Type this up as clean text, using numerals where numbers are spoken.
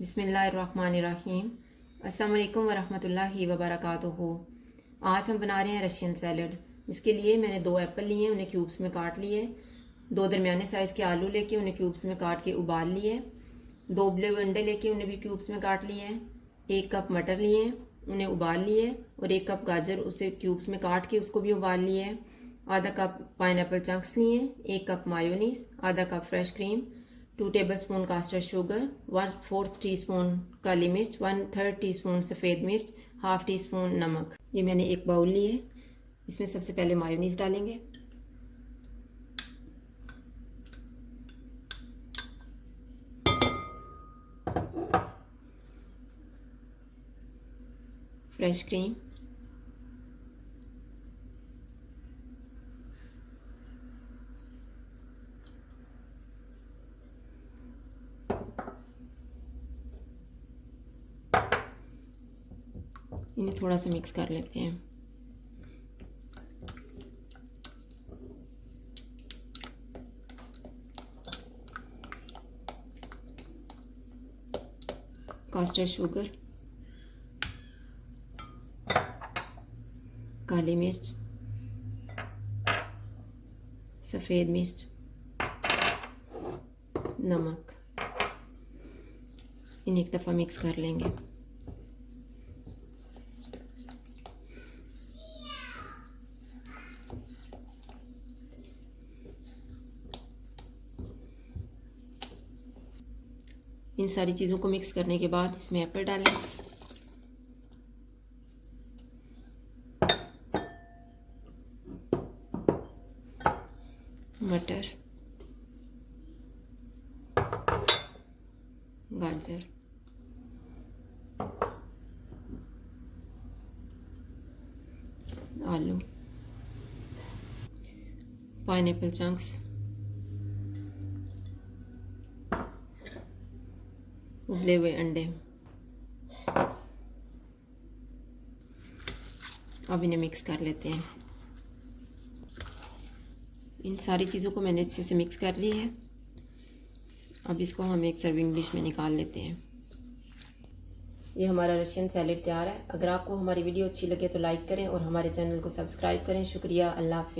बिस्मिल्लाहिर्रहमानिर्रहीम। अस्सलाम वालेकुम वरहमतुल्लाहि वबरकातुहू। आज हम बना रहे हैं रशियन सैलड। इसके लिए मैंने 2 एप्पल लिए, उन्हें क्यूब्स में काट लिए। 2 दरमियाने साइज़ के आलू लेके उन्हें क्यूब्स में काट के उबाल लिए। 2 उबले हुए अंडे लेके उन्हें भी क्यूब्स में काट लिए। 1 कप मटर लिए, उन्हें उबाल लिए। और 1 कप गाजर, उसे क्यूब्स में काट के उसको भी उबाल लिए। आधा कप पाइनएप्पल चंक्स लिए। 1 कप मायोनीस, आधा cup fresh cream, 2 tablespoon caster sugar, 1/4 teaspoon काली मिर्च, 1/3 टीस्पून सफ़ेद मिर्च, हाफ टी स्पून नमक। ये मैंने एक बाउल लिए। इसमें सबसे पहले मायोनीस डालेंगे। फ्रेश क्रीम, इन्हें थोड़ा सा मिक्स कर लेते हैं। कास्टर शुगर, काली मिर्च, सफ़ेद मिर्च, नमक, इन्हें एक दफ़ा मिक्स कर लेंगे। इन सारी चीज़ों को मिक्स करने के बाद इसमें एप्पल डालें। मटर, गाजर, आलू, पाइनएप्पल चंक्स, उबले हुए अंडे। अब इन्हें मिक्स कर लेते हैं। इन सारी चीज़ों को मैंने अच्छे से मिक्स कर ली है। अब इसको हम एक सर्विंग डिश में निकाल लेते हैं। ये हमारा रशियन सैलेड तैयार है। अगर आपको हमारी वीडियो अच्छी लगे तो लाइक करें और हमारे चैनल को सब्सक्राइब करें। शुक्रिया। अल्लाह हाफ़िज़।